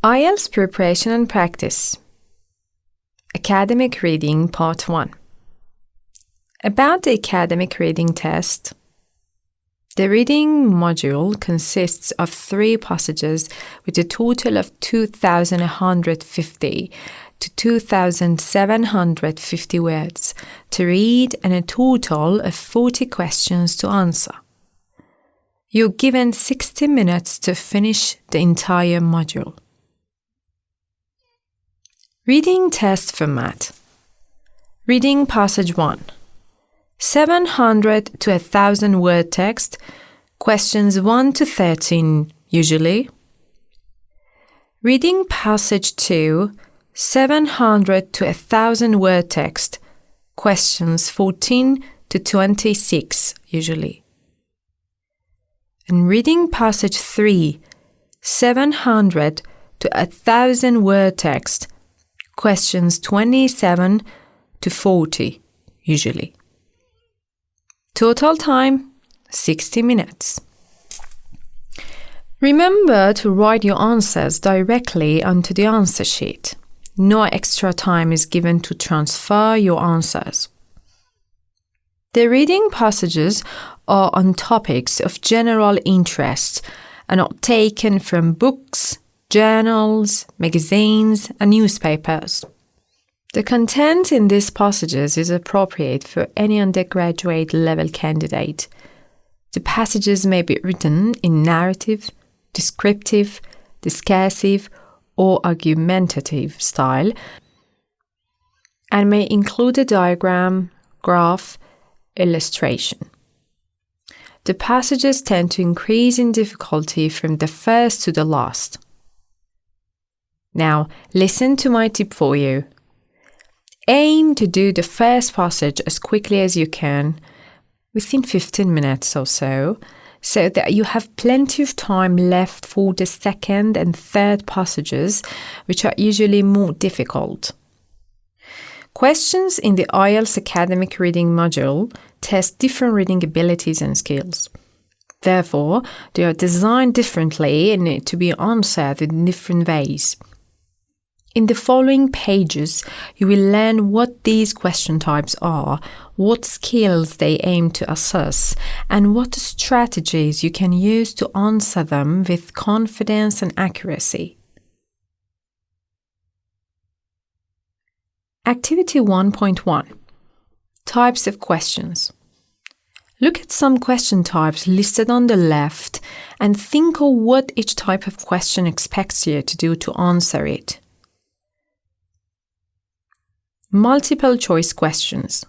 IELTS Preparation and Practice. Academic Reading Part 1. About the academic reading test. The reading module consists of 3 passages with a total of 2,150 to 2,750 words to read and a total of 40 questions to answer. You're given 60 minutes to finish the entire module. Reading test format. Reading passage 1. 700 to 1,000 word text, questions 1 to 13 usually. Reading passage 2, 700 to 1,000 word text, questions 14 to 26 usually. And reading passage 3, 700 to 1,000 word text, questions 27 to 40 usually. Total time, 60 minutes. Remember to write your answers directly onto the answer sheet. No extra time is given to transfer your answers. The reading passages are on topics of general interest and are taken from books, journals, magazines, and newspapers. The content in these passages is appropriate for any undergraduate level candidate. The passages may be written in narrative, descriptive, discursive, or argumentative style and may include a diagram, graph, illustration. The passages tend to increase in difficulty from the first to the last. Now, listen to my tip for you. Aim to do the first passage as quickly as you can, within 15 minutes or so that you have plenty of time left for the second and third passages, which are usually more difficult. Questions in the IELTS academic reading module test different reading abilities and skills. Therefore, they are designed differently and need to be answered in different ways. In the following pages, you will learn what these question types are, what skills they aim to assess, and what strategies you can use to answer them with confidence and accuracy. Activity 1.1. Types of questions. Look at some question types listed on the left and think of what each type of question expects you to do to answer it. Multiple choice questions.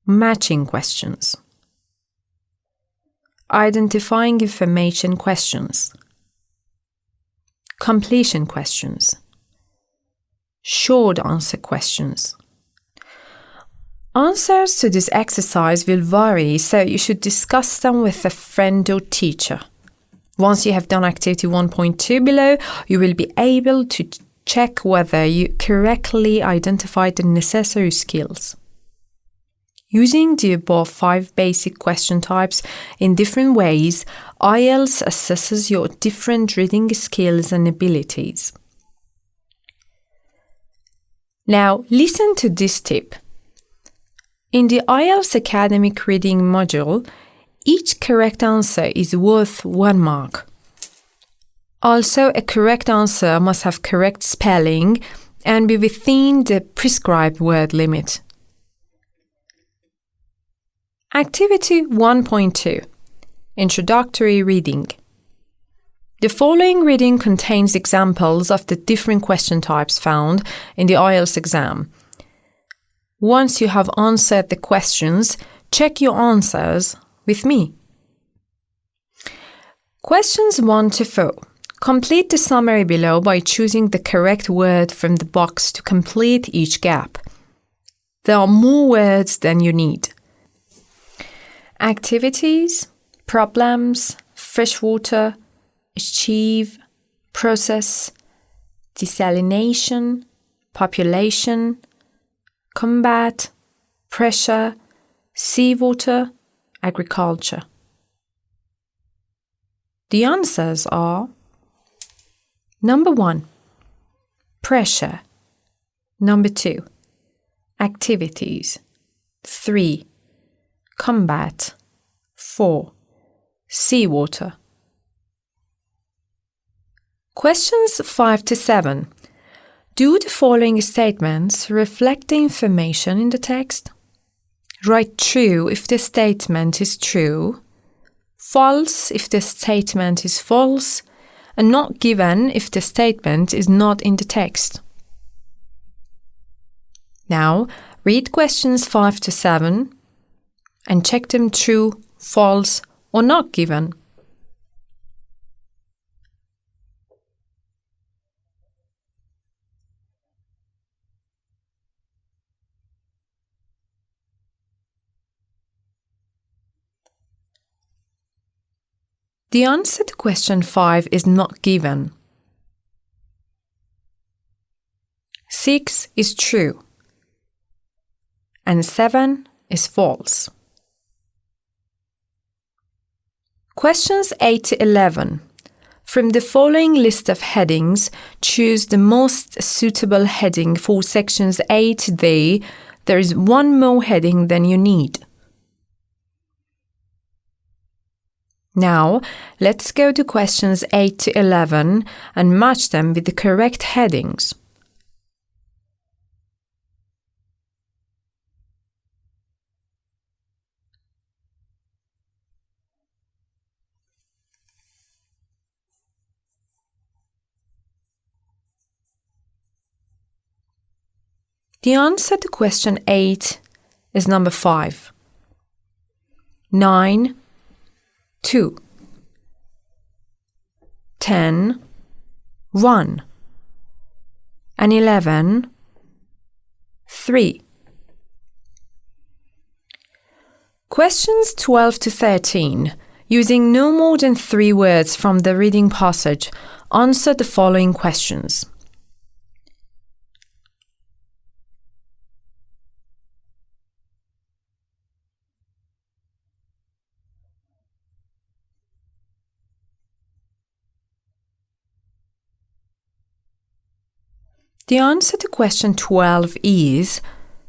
Matching questions. Identifying information questions. Completion questions. Short answer questions. Answers to this exercise will vary, so you should discuss them with a friend or teacher. Once you have done activity 1.2 below, you will be able to check whether you correctly identified the necessary skills. Using the above 5 basic question types in different ways, IELTS assesses your different reading skills and abilities. Now, listen to this tip. In the IELTS academic reading module, each correct answer is worth 1 mark. Also, a correct answer must have correct spelling and be within the prescribed word limit. Activity 1.2. Introductory reading. The following reading contains examples of the different question types found in the IELTS exam. Once you have answered the questions, check your answers with me. Questions 1 to 4. Complete the summary below by choosing the correct word from the box to complete each gap. There are more words than you need. Activities, problems, freshwater, achieve, process, desalination, population, combat, pressure, seawater, agriculture. The answers are Number 1. Pressure. Number 2. Activities. 3. Combat. 4. Seawater. Questions 5 to 7. Do the following statements reflect the information in the text? Write true if the statement is true, false if the statement is false, and not given if the statement is not in the text. Now, read questions 5 to 7 and check them true, false, or not given. The answer to question 5 is not given. 6 is true, and 7 is false. Questions 8 to 11. From the following list of headings, choose the most suitable heading for sections A to D. There is one more heading than you need. Now, let's go to questions 8 to 11 and match them with the correct headings. The answer to question 8 is number 5. 9, 2. 10, 1. And 11, 3. Questions 12 to 13. Using no more than 3 words from the reading passage, answer the following questions. The answer to question 12 is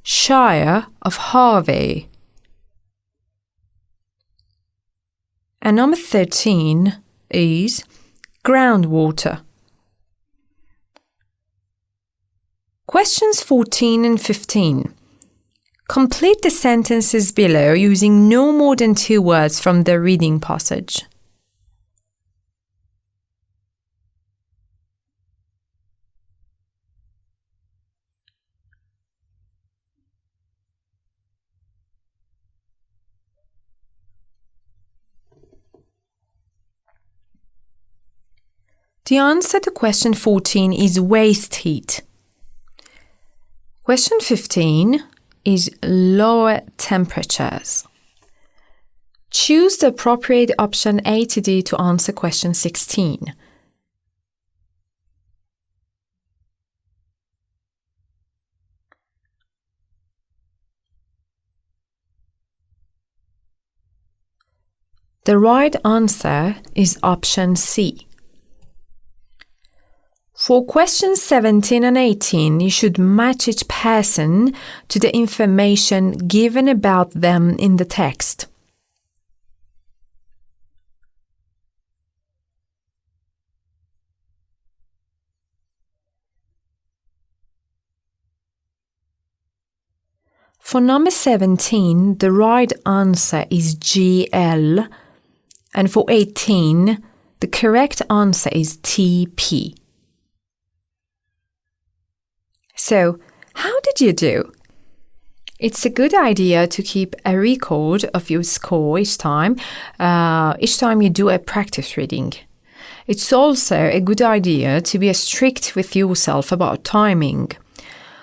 Shire of Harvey. And number 13 is groundwater. Questions 14 and 15. Complete the sentences below using no more than 2 words from the reading passage. The answer to question 14 is waste heat. Question 15 is lower temperatures. Choose the appropriate option A to D to answer question 16. The right answer is option C. For questions 17 and 18, you should match each person to the information given about them in the text. For number 17, the right answer is GL, and for 18, the correct answer is TP. So, how did you do? It's a good idea to keep a record of your score each time you do a practice reading. It's also a good idea to be strict with yourself about timing.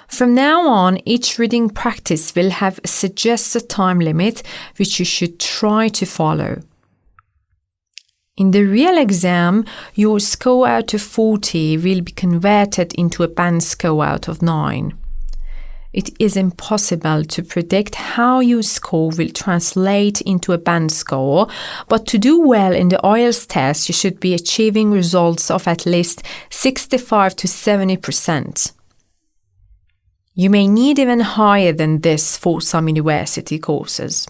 From now on, each reading practice will have a suggested time limit which you should try to follow. In the real exam, your score out of 40 will be converted into a band score out of 9. It is impossible to predict how your score will translate into a band score, but to do well in the IELTS test, you should be achieving results of at least 65 to 70%. You may need even higher than this for some university courses.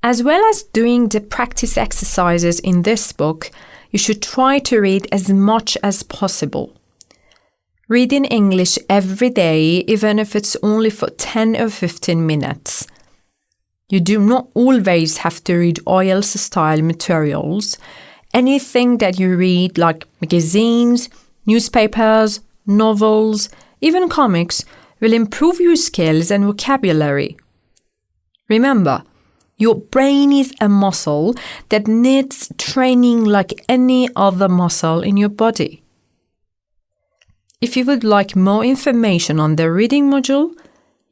As well as doing the practice exercises in this book, you should try to read as much as possible. Read in English every day, even if it's only for 10 or 15 minutes. You do not always have to read IELTS-style materials. Anything that you read, like magazines, newspapers, novels, even comics, will improve your skills and vocabulary. Remember, your brain is a muscle that needs training like any other muscle in your body. If you would like more information on the reading module,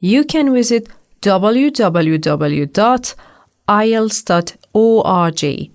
you can visit www.ielts.org.